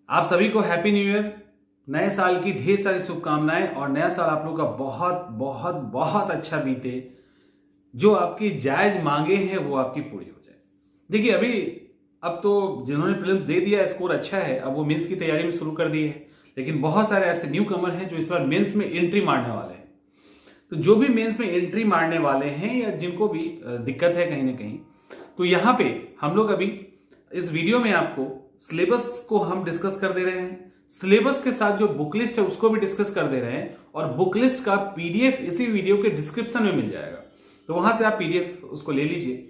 आप सभी को हैप्पी न्यू ईयर। नए साल की ढेर सारी शुभकामनाएं और नया साल आप लोगों का बहुत बहुत बहुत अच्छा बीते। जो आपकी जायज मांगे हैं वो आपकी पूरी हो जाए। देखिए अभी अब तो जिन्होंने प्रीलिम्स दे दिया स्कोर अच्छा है, अब वो मेंस की तैयारी में शुरू कर दी है। लेकिन बहुत सारे ऐसे न्यू कमर हैं जो इस बार मेंस में एंट्री मारने वाले हैं। तो जो भी मेंस में एंट्री मारने वाले हैं या जिनको भी दिक्कत है कहीं ना कहीं, तो यहां पे हम लोग अभी इस वीडियो में आपको सिलेबस को हम डिस्कस कर दे रहे हैं। सिलेबस के साथ जो बुक लिस्ट है उसको भी डिस्कस कर दे रहे हैं और बुक लिस्ट का पीडीएफ इसी वीडियो के डिस्क्रिप्शन में मिल जाएगा, तो वहां से आप पीडीएफ उसको ले लीजिए।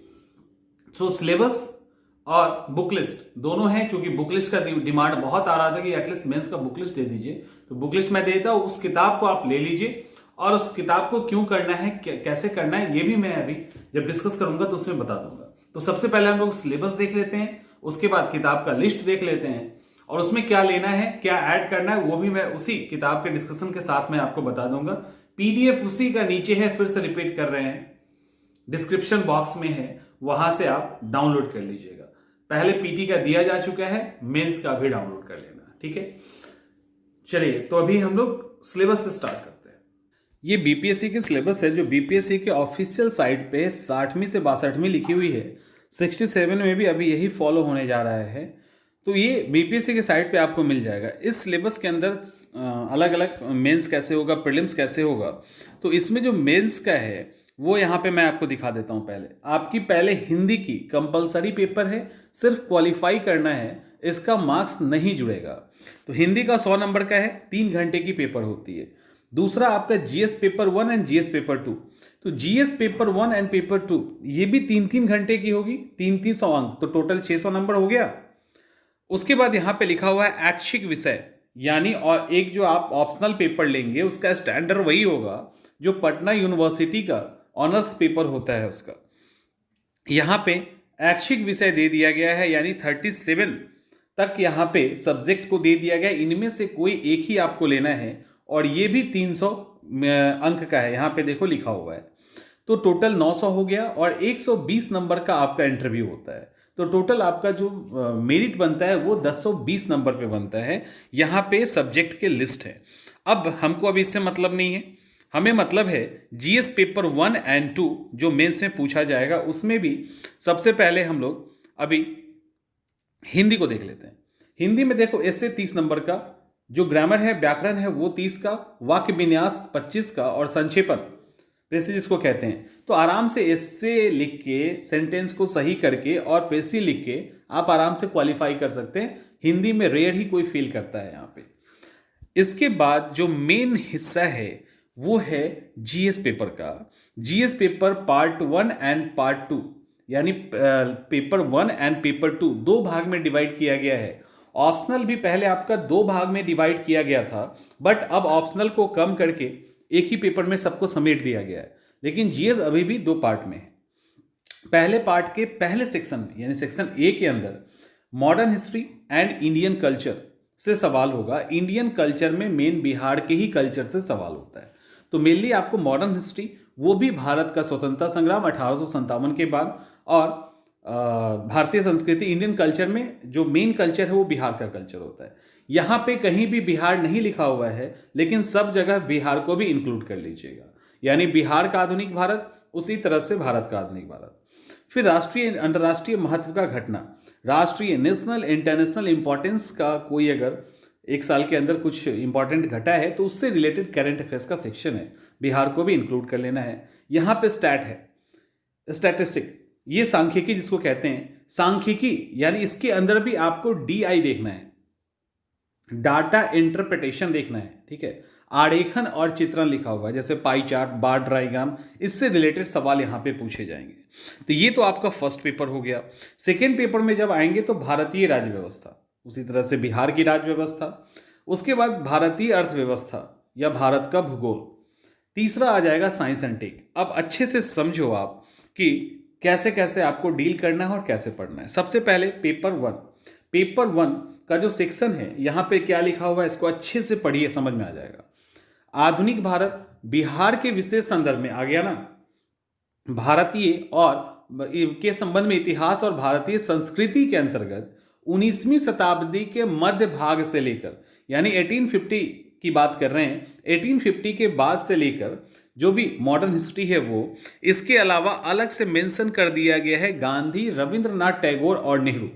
सो सिलेबस और बुक लिस्ट दोनों हैं, क्योंकि बुक लिस्ट का डिमांड बहुत आ रहा था कि एटलीस्ट मेंस का बुक लिस्ट दे दीजिए। तो बुक लिस्ट मैं देता हूं, उस किताब को आप ले लीजिए और उस किताब को क्यों करना है, कैसे करना है, ये भी मैं अभी जब डिस्कस करूंगा तो उसमें बता दूंगा। तो सबसे पहले हम लोग सिलेबस देख लेते हैं, उसके बाद किताब का लिस्ट देख लेते हैं और उसमें क्या लेना है, क्या ऐड करना है, वो भी मैं उसी किताब के डिस्कशन के साथ में आपको बता दूंगा। पीडीएफ उसी का नीचे है, फिर से रिपीट कर रहे हैं, डिस्क्रिप्शन बॉक्स में है, वहां से आप डाउनलोड कर लीजिएगा। पहले पीटी का दिया जा चुका है, मेंस का भी डाउनलोड कर लेना, ठीक है। चलिए तो अभी हम लोग सिलेबस से स्टार्ट करते हैं। ये बीपीएससी की सिलेबस है जो बीपीएससी के ऑफिशियल साइट पे 60वीं से 62वीं लिखी हुई है। 67 में भी अभी यही फॉलो होने जा रहा है। तो ये बीपीएससी के साइट पे आपको मिल जाएगा। इस सिलेबस के अंदर अलग अलग मेंस कैसे होगा, प्रीलिम्स कैसे होगा। तो इसमें जो मेंस का है वो यहाँ पे मैं आपको दिखा देता हूँ। पहले आपकी हिंदी की कंपलसरी पेपर है, सिर्फ क्वालिफाई करना है, इसका मार्क्स नहीं जुड़ेगा। तो हिंदी का 100 नंबर का है, 3 घंटे की पेपर होती है। दूसरा आपका GS paper 1 and GS paper 2। तो जीएस पेपर 1 एंड पेपर 2 ये भी 3-3 घंटे की होगी, 300 अंक, तो टोटल 600 नंबर हो गया। उसके बाद यहाँ पे लिखा हुआ है ऐच्छिक विषय, यानी और एक जो आप ऑप्शनल पेपर लेंगे उसका स्टैंडर्ड वही होगा जो पटना यूनिवर्सिटी का ऑनर्स पेपर होता है उसका। यहाँ पे ऐच्छिक विषय दे दिया गया है, यानी 37 तक यहाँ पे सब्जेक्ट को दे दिया गया। इनमें से कोई एक ही आपको लेना है और ये भी 300 अंक का है, यहाँ पे देखो लिखा हुआ है। तो टोटल 900 हो गया और 120 नंबर का आपका इंटरव्यू होता है। तो टोटल आपका जो मेरिट बनता है वो 1020 नंबर पे बनता है। यहाँ पे सब्जेक्ट के लिस्ट है। अब हमको अभी इससे मतलब नहीं है, हमें मतलब है जीएस पेपर 1 एंड 2 जो मेंस में पूछा जाएगा उसमें भी सबसे पहले हम लोग अभी हिंदी को देख लेते हैं। हिंदी में देखो ऐसे 30 नंबर का, जो ग्रामर है, व्याकरण है, वो 30 का, वाक्य विन्यास 25 का और संक्षेपण पेशी जिसको कहते हैं। तो आराम से ऐसे लिख के, सेंटेंस को सही करके और पेशी लिख के आप आराम से क्वालिफाई कर सकते हैं। हिंदी में रेयर ही कोई फेल करता है यहाँ पे। इसके बाद जो मेन हिस्सा है वो है जीएस पेपर का। GS paper part 1 and part 2, यानी पेपर 1 एंड पेपर 2 दो भाग में डिवाइड किया गया है। ऑप्शनल भी पहले आपका 2 भाग में डिवाइड किया गया था, बट अब ऑप्शनल को कम करके एक ही पेपर में सबको समेट दिया गया है। लेकिन जीएस अभी भी 2 पार्ट में है। पहले पार्ट के पहले सेक्शन में, यानी सेक्शन ए के अंदर modern history and Indian culture से सवाल होगा। इंडियन कल्चर में मेन बिहार के ही कल्चर से सवाल होता है। तो मेनली आपको मॉडर्न हिस्ट्री, वो भी भारत का स्वतंत्रता संग्राम 1857 के बाद, और भारतीय संस्कृति, इंडियन कल्चर में जो मेन कल्चर है वो बिहार का कल्चर होता है। यहाँ पे कहीं भी बिहार नहीं लिखा हुआ है, लेकिन सब जगह बिहार को भी इंक्लूड कर लीजिएगा, यानी बिहार का आधुनिक भारत, उसी तरह से भारत का आधुनिक भारत। फिर राष्ट्रीय अंतर्राष्ट्रीय महत्व का घटना, राष्ट्रीय, नेशनल, इंटरनेशनल इंपॉर्टेंस का कोई अगर एक साल के अंदर कुछ इंपॉर्टेंट घटा है तो उससे रिलेटेड करंट अफेयर्स का सेक्शन है, बिहार को भी इंक्लूड कर लेना है। यहाँ पे स्टैट है, स्टैटिस्टिक, ये सांख्यिकी जिसको कहते हैं। सांख्यिकी यानी इसके अंदर भी आपको डीआई देखना है, डाटा इंटरप्रिटेशन देखना है, ठीक है। आरेखन और चित्रण लिखा हुआ है, जैसे पाई चार्ट, बार डायग्राम, इससे रिलेटेड सवाल यहाँ पे पूछे जाएंगे। तो ये तो आपका फर्स्ट पेपर हो गया। सेकेंड पेपर में जब आएंगे तो भारतीय राज्य व्यवस्था, उसी तरह से बिहार की राज्य व्यवस्था, उसके बाद भारतीय अर्थव्यवस्था या भारत का भूगोल। तीसरा आ जाएगा साइंस एंड टेक। अब अच्छे से समझो आप कि कैसे कैसे आपको डील करना है और कैसे पढ़ना है। सबसे पहले पेपर 1, पेपर 1 का जो सेक्शन है यहाँ पे क्या लिखा हुआ है इसको अच्छे से पढ़िए, समझ में आ जाएगा। आधुनिक भारत, बिहार के विशेष संदर्भ में आ गया ना, भारतीय और के संबंध में इतिहास और भारतीय संस्कृति के अंतर्गत 19वीं शताब्दी के मध्य भाग से लेकर, यानी 1850 की बात कर रहे हैं, 1850 के बाद से लेकर जो भी मॉडर्न हिस्ट्री है वो, इसके अलावा अलग से मेंशन कर दिया गया है गांधी, रविंद्रनाथ टैगोर और नेहरू,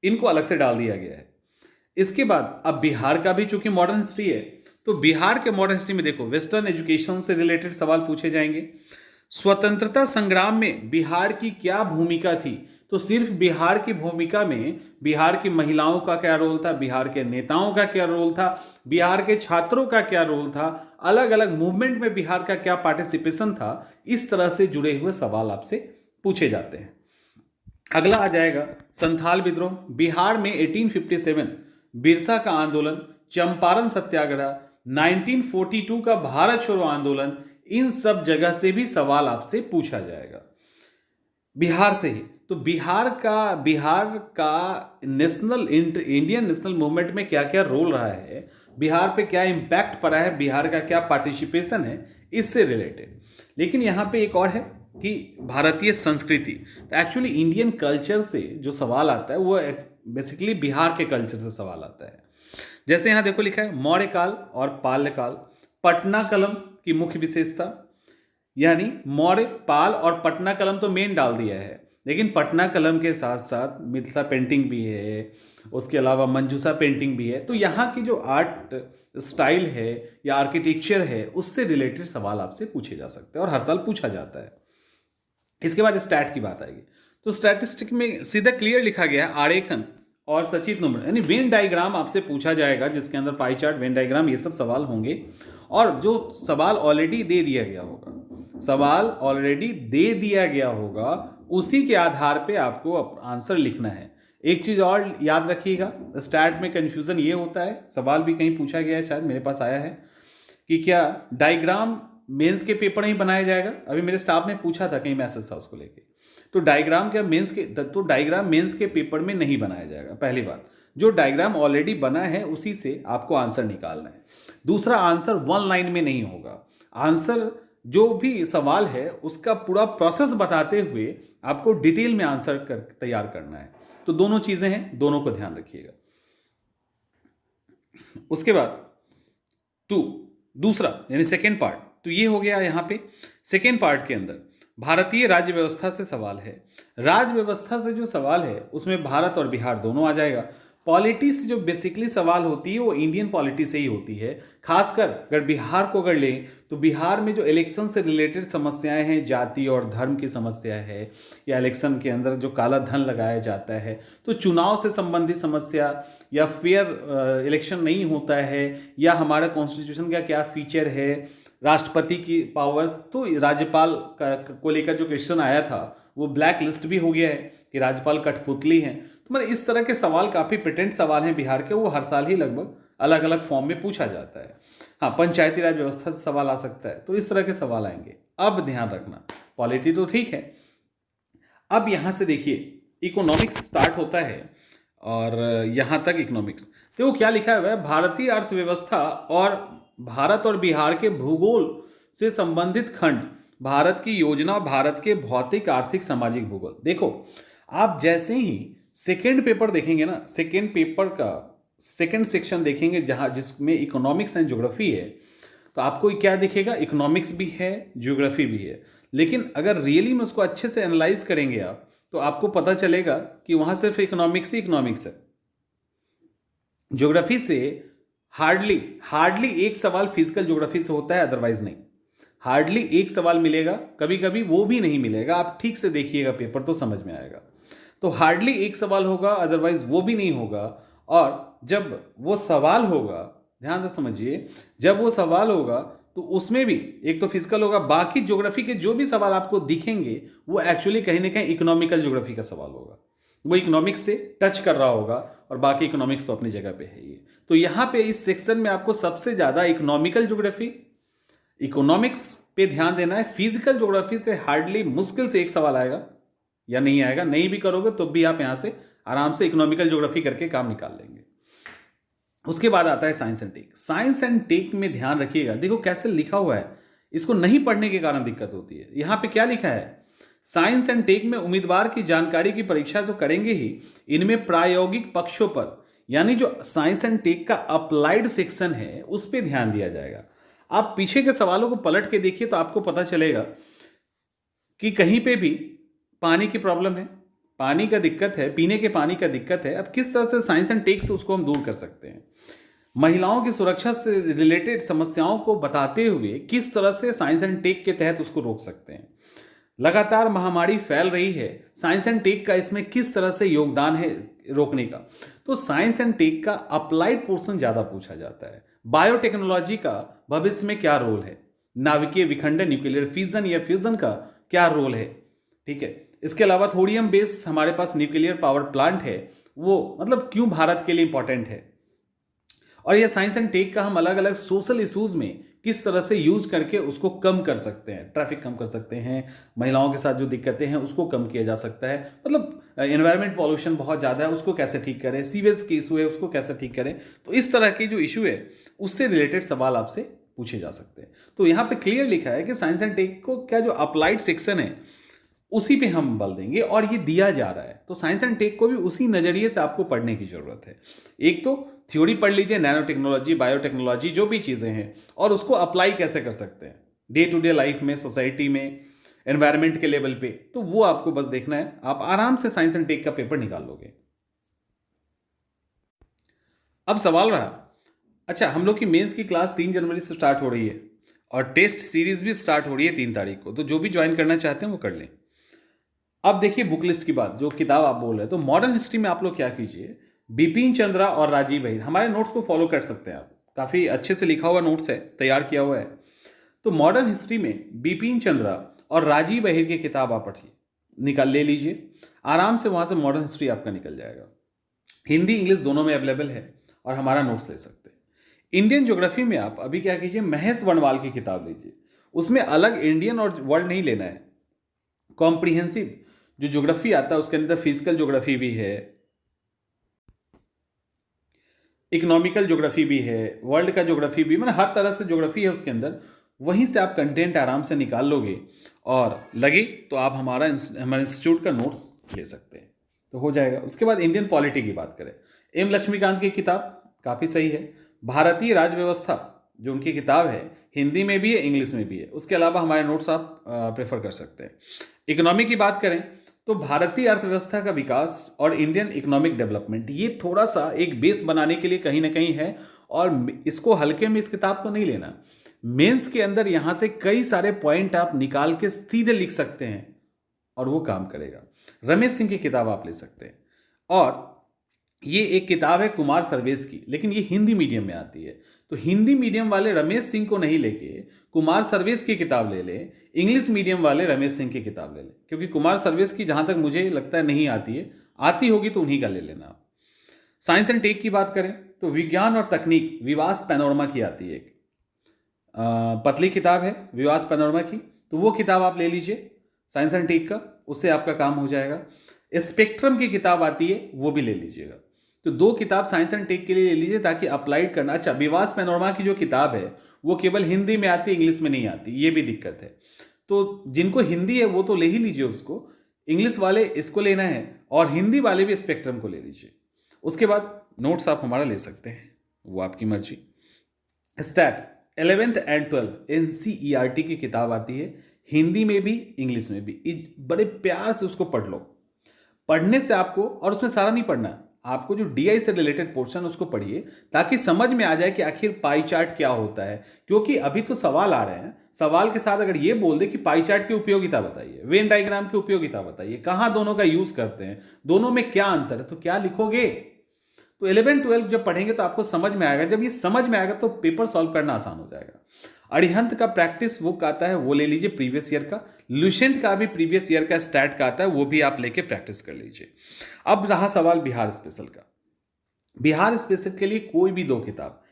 इनको अलग से डाल दिया गया है। इसके बाद अब बिहार का भी चूंकि मॉडर्न हिस्ट्री है, तो बिहार के मॉडर्न हिस्ट्री में देखो वेस्टर्न एजुकेशन से रिलेटेड सवाल पूछे जाएंगे। स्वतंत्रता संग्राम में बिहार की क्या भूमिका थी, तो सिर्फ बिहार की भूमिका में बिहार की महिलाओं का क्या रोल था, बिहार के नेताओं का क्या रोल था, बिहार के छात्रों का क्या रोल था, अलग अलग मूवमेंट में बिहार का क्या पार्टिसिपेशन था, इस तरह से जुड़े हुए सवाल आपसे पूछे जाते हैं। अगला आ जाएगा संथाल विद्रोह। बिहार में 1857 बिरसा का आंदोलन, चंपारण सत्याग्रह, 1942 का भारत छोड़ो आंदोलन, इन सब जगह से भी सवाल आपसे पूछा जाएगा बिहार से ही। तो बिहार का नेशनल इंडियन नेशनल मूवमेंट में क्या क्या रोल रहा है, बिहार पे क्या इंपैक्ट पड़ा है, बिहार का क्या पार्टिसिपेशन है, इससे रिलेटेड। लेकिन यहाँ पे एक और है कि भारतीय संस्कृति, तो एक्चुअली इंडियन कल्चर से जो सवाल आता है वो बेसिकली बिहार के कल्चर से सवाल आता है। जैसे यहाँ देखो लिखा है मौर्य काल और पाल्य काल, पटना कलम की मुख्य विशेषता, यानी मौर्य, पाल और पटना कलम तो मेन डाल दिया है, लेकिन पटना कलम के साथ साथ मिथिला पेंटिंग भी है, उसके अलावा मंजूसा पेंटिंग भी है। तो यहाँ की जो आर्ट स्टाइल है या आर्किटेक्चर है उससे रिलेटेड सवाल आपसे पूछे जा सकते हैं और हर साल पूछा जाता है। इसके बाद स्टैट की बात आएगी, तो स्टैटिस्टिक में सीधा क्लियर लिखा गया है आरेखन और सचित्र नंबर, यानी वेन डायग्राम आपसे पूछा जाएगा, जिसके अंदर पाई चार्ट, वेन डायग्राम, ये सब सवाल होंगे। और जो सवाल ऑलरेडी दे दिया गया होगा, सवाल ऑलरेडी दे दिया गया होगा, उसी के आधार पे आपको आंसर लिखना है। एक चीज और याद रखिएगा, स्टैट में कंफ्यूजन ये होता है, सवाल भी कहीं पूछा गया है, शायद मेरे पास आया है, कि क्या डायग्राम मेंस के पेपर में ही बनाया जाएगा। अभी मेरे स्टाफ ने पूछा था, कहीं मैसेज था उसको लेके, तो डायग्राम क्या मेंस के, तो डायग्राम मेंस के पेपर में नहीं बनाया जाएगा। पहली बात, जो डायग्राम ऑलरेडी बना है उसी से आपको आंसर निकालना है। दूसरा, आंसर वन लाइन में नहीं होगा, आंसर जो भी सवाल है उसका पूरा प्रोसेस बताते हुए आपको डिटेल में आंसर तैयार करना है। तो दोनों चीजें हैं, दोनों को ध्यान रखिएगा। उसके बाद दूसरा यानी सेकेंड पार्ट, तो ये हो गया यहाँ पे। सेकेंड पार्ट के अंदर भारतीय राज्य व्यवस्था से सवाल है। राज्य व्यवस्था से जो सवाल है उसमें भारत और बिहार दोनों आ जाएगा। पॉलिटी से जो बेसिकली सवाल होती है वो इंडियन पॉलिटी से ही होती है। खासकर अगर बिहार को अगर लें तो बिहार में जो इलेक्शन से रिलेटेड समस्याएं हैं, जाति और धर्म की समस्या है, या इलेक्शन के अंदर जो काला धन लगाया जाता है, तो चुनाव से संबंधित समस्या, या फेयर इलेक्शन नहीं होता है, या हमारा कॉन्स्टिट्यूशन का क्या फीचर है, राष्ट्रपति की पावर्स, तो राज्यपाल को लेकर जो क्वेश्चन आया था वो ब्लैक लिस्ट भी हो गया है कि राज्यपाल कठपुतली हैं। तो मतलब इस तरह के सवाल काफ़ी पेटेंट सवाल हैं बिहार के, वो हर साल ही लगभग अलग अलग फॉर्म में पूछा जाता है। हाँ, पंचायती राज व्यवस्था से सवाल आ सकता है, तो इस तरह के सवाल आएंगे। अब ध्यान रखना, पॉलिटी तो ठीक है, अब यहाँ से देखिए इकोनॉमिक्स स्टार्ट होता है और यहाँ तक इकोनॉमिक्स, तो क्या लिखा हुआ है, भारतीय अर्थव्यवस्था और भारत और बिहार के भूगोल से संबंधित खंड, भारत की योजना, भारत के भौतिक, आर्थिक, सामाजिक भूगोल। देखो आप जैसे ही सेकेंड पेपर देखेंगे ना, सेकेंड पेपर का सेकेंड सेक्शन देखेंगे जहां जिसमें इकोनॉमिक्स एंड ज्योग्राफी है, तो आपको क्या दिखेगा, इकोनॉमिक्स भी है, ज्योग्राफी भी है। लेकिन अगर रियली में उसको अच्छे से एनालाइज करेंगे आप, तो आपको पता चलेगा कि वहां सिर्फ इकोनॉमिक्स ही इकोनॉमिक्स है। ज्योग्राफी से हार्डली एक सवाल फिजिकल ज्योग्राफी से होता है, अदरवाइज नहीं। हार्डली एक सवाल मिलेगा, कभी कभी वो भी नहीं मिलेगा। आप ठीक से देखिएगा पेपर तो समझ में आएगा। तो हार्डली एक सवाल होगा, अदरवाइज वो भी नहीं होगा। और जब वो सवाल होगा, ध्यान से समझिए, जब वो सवाल होगा तो उसमें भी एक तो फिजिकल होगा, बाकी ज्योग्राफी के जो भी सवाल आपको दिखेंगे वो एक्चुअली कहीं ना कहीं इकोनॉमिकल ज्योग्राफी का सवाल होगा, वो इकोनॉमिक्स से टच कर रहा होगा, और बाकी इकोनॉमिक्स तो अपनी जगह पे है ही। तो यहाँ पे इस सेक्शन में आपको सबसे ज्यादा इकोनॉमिकल ज्योग्राफी, इकोनॉमिक्स पे ध्यान देना है। फिजिकल ज्योग्राफी से हार्डली मुश्किल से एक सवाल आएगा या नहीं आएगा, नहीं भी करोगे तो भी आप यहां से आराम से इकोनॉमिकल ज्योग्राफी करके काम निकाल लेंगे। उसके बाद आता है science and tech. Science and tech में ध्यान रखिएगा, देखो कैसे लिखा हुआ है, इसको नहीं पढ़ने के कारण दिक्कत होती है। यहां पे क्या लिखा है साइंस एंड टेक में उम्मीदवार की जानकारी की परीक्षा तो करेंगे ही, इनमें प्रायोगिक पक्षों पर यानी जो साइंस एंड टेक का अप्लाइड सेक्शन है उस पर ध्यान दिया जाएगा। आप पीछे के सवालों को पलट के देखिए तो आपको पता चलेगा कि कहीं पे भी पानी की प्रॉब्लम है, पानी का दिक्कत है, पीने के पानी का दिक्कत है। अब किस तरह से साइंस एंड टेक से उसको हम दूर कर सकते हैं, महिलाओं की सुरक्षा से रिलेटेड समस्याओं को बताते हुए किस तरह से साइंस एंड टेक के तहत उसको रोक सकते हैं। लगातार महामारी फैल रही है, साइंस एंड टेक का इसमें किस तरह से योगदान है रोकने का। तो साइंस एंड टेक का अप्लाइड पोर्शन ज्यादा पूछा जाता है। बायोटेक्नोलॉजी का भविष्य में क्या रोल है, नाभिकीय विखंडन न्यूक्लियर फिजन या फ्यूजन का क्या रोल है, ठीक है। इसके अलावा थोरियम बेस हमारे पास न्यूक्लियर पावर प्लांट है, वो मतलब क्यों भारत के लिए इंपॉर्टेंट है। और ये साइंस एंड टेक का हम अलग अलग सोशल इश्यूज में किस तरह से यूज करके उसको कम कर सकते हैं, ट्रैफिक कम कर सकते हैं, महिलाओं के साथ जो दिक्कतें हैं उसको कम किया जा सकता है। मतलब एनवायरमेंट पॉल्यूशन बहुत ज़्यादा है, उसको कैसे ठीक करें, सीवेज की इशू है उसको कैसे ठीक करें। तो इस तरह की जो इशू है उससे रिलेटेड सवाल आपसे पूछे जा सकते हैं। तो यहाँ पे क्लियर लिखा है कि साइंस एंड टेक को क्या जो अप्लाइड सेक्शन है उसी पे हम बल देंगे और ये दिया जा रहा है। तो साइंस एंड टेक को भी उसी नजरिए से आपको पढ़ने की जरूरत है। एक तो थ्योरी पढ़ लीजिए, नैनो टेक्नोलॉजी, बायोटेक्नोलॉजी जो भी चीजें हैं, और उसको अप्लाई कैसे कर सकते हैं डे टू डे लाइफ में, सोसाइटी में, एनवायरमेंट के लेवल पे। तो वो आपको बस देखना है, आप आराम से साइंस एंड टेक का पेपर निकाल लोगे। अब सवाल रहा, अच्छा हम लोग की मेंस की क्लास 3 जनवरी से स्टार्ट हो रही है और टेस्ट सीरीज भी स्टार्ट हो रही है 3 तारीख को। तो जो भी ज्वाइन करना चाहते हैं वो कर लें। अब देखिए बुक लिस्ट की बात, जो किताब आप बोल रहे हैं, तो मॉडर्न हिस्ट्री में आप लोग क्या कीजिए, बिपिन चंद्रा और राजीव अहिर, हमारे नोट्स को फॉलो कर सकते हैं आप, काफ़ी अच्छे से लिखा हुआ नोट्स है, तैयार किया हुआ है। तो मॉडर्न हिस्ट्री में बिपिन चंद्रा और राजीव अहिर की किताब आप पढ़िए, निकाल ले लीजिए, आराम से वहाँ से मॉडर्न हिस्ट्री आपका निकल जाएगा। हिंदी इंग्लिश दोनों में अवेलेबल है और हमारा नोट्स ले सकते हैं। इंडियन ज्योग्राफी में आप अभी क्या कीजिए, महेश वनवाल की किताब लीजिए, उसमें अलग इंडियन और वर्ल्ड नहीं लेना है, कॉम्प्रिहेंसिव जो ज्योग्राफी आता है उसके अंदर फिजिकल ज्योग्राफी भी है, इकोनॉमिकल ज्योग्राफी भी है, वर्ल्ड का ज्योग्राफी भी, मतलब हर तरह से ज्योग्राफी है उसके अंदर। वहीं से आप कंटेंट आराम से निकाल लोगे और लगे तो आप हमारे इंस्टीट्यूट का नोट्स ले सकते हैं, तो हो जाएगा। उसके बाद इंडियन पॉलिटी की बात करें, एम लक्ष्मीकांत की किताब काफ़ी सही है। भारतीय राज्य व्यवस्था जो उनकी किताब है, हिंदी में भी है इंग्लिश में भी है। उसके अलावा हमारे नोट्स आप प्रेफर कर सकते हैं। इकोनॉमी की बात करें तो भारतीय अर्थव्यवस्था का विकास और इंडियन इकोनॉमिक डेवलपमेंट, ये थोड़ा सा एक बेस बनाने के लिए कहीं ना कहीं है, और इसको हल्के में इस किताब को नहीं लेना। मेंस के अंदर यहां से कई सारे पॉइंट आप निकाल के सीधे लिख सकते हैं और वो काम करेगा। रमेश सिंह की किताब आप ले सकते हैं, और ये एक किताब है कुमार सर्वेश की, लेकिन ये हिंदी मीडियम में आती है। तो हिंदी मीडियम वाले रमेश सिंह को नहीं लेके कुमार सर्वेश की किताब ले ले, इंग्लिश मीडियम वाले रमेश सिंह की किताब ले ले, क्योंकि कुमार सर्वेश की जहां तक मुझे लगता है नहीं आती है, आती होगी तो उन्हीं का ले लेना आप। साइंस एंड टेक की बात करें तो विज्ञान और तकनीक विवास पैनोरमा की आती है, एक पतली किताब है विवास पैनोरमा की, तो वो किताब आप ले लीजिए साइंस एंड टेक का, उससे आपका काम हो जाएगा। स्पेक्ट्रम की किताब आती है, वो भी ले लीजिएगा। तो 2 किताब साइंस एंड टेक के लिए ले लीजिए ताकि अप्लाइड करना। अच्छा, विवास पैनोरमा की जो किताब है वो केवल हिंदी में आती है, इंग्लिश में नहीं आती, ये भी दिक्कत है। तो जिनको हिंदी है वो तो ले ही लीजिए उसको, इंग्लिश वाले इसको लेना है, और हिंदी वाले भी स्पेक्ट्रम को ले लीजिए। उसके बाद नोट्स आप हमारा ले सकते हैं, वो आपकी मर्जी। Stat 11th and 12th NCERT की किताब आती है, हिंदी में भी इंग्लिश में भी, बड़े प्यार से उसको पढ़ लो। पढ़ने से आपको, और उसमें सारा नहीं पढ़ना, आपको जो DI से रिलेटेड पोर्शन उसको पढ़िए ताकि समझ में आ जाए कि आखिर पाई चार्ट क्या होता है। क्योंकि अभी तो सवाल आ रहे हैं, सवाल के साथ अगर ये बोल दे कि पाई चार्ट की उपयोगिता बताइए, वेन डायग्राम की उपयोगिता बताइए, कहां दोनों का यूज करते हैं, दोनों में क्या अंतर है, तो क्या लिखोगे। तो 11 12 जब पढ़ेंगे तो आपको समझ में आएगा, जब ये समझ में आएगा तो पेपर सॉल्व करना आसान हो जाएगा। अरिहंत का प्रैक्टिस बुक आता है, वो ले लीजिए प्रीवियस ईयर का। लुसेंट का भी प्रीवियस ईयर का स्टैट का आता है, वो भी आप लेके प्रैक्टिस कर लीजिए। अब रहा सवाल बिहार स्पेशल का। बिहार स्पेशल के लिए कोई भी 2 किताब,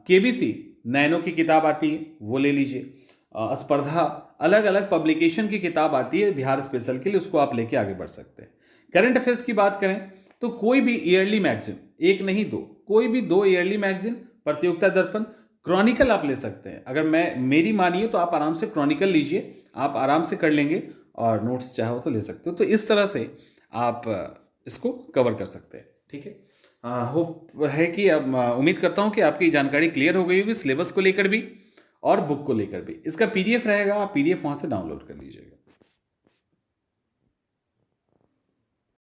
केबीसी नैनो की किताब आती है, वो ले लीजिए। स्पर्धा अलग अलग पब्लिकेशन की किताब आती है बिहार स्पेशल के लिए, उसको आप लेके आगे बढ़ सकते हैं। करंट अफेयर्स की बात करें तो कोई भी ईयरली मैगजीन, एक नहीं 2, कोई भी 2 ईयरली मैगजीन, प्रतियोगिता दर्पण, क्रॉनिकल आप ले सकते हैं, अगर मैं मेरी मानिए तो आप आराम से क्रॉनिकल लीजिए, आप आराम से कर लेंगे और नोट्स चाहो तो ले सकते हो। तो इस तरह से आप इसको कवर कर सकते हैं, ठीक है। होप है कि अब उम्मीद करता हूँ कि आपकी जानकारी क्लियर हो गई होगी सिलेबस को लेकर भी और बुक को लेकर भी। इसका पीडीएफ रहेगा, आप पीडीएफ वहाँ से डाउनलोड कर लीजिएगा।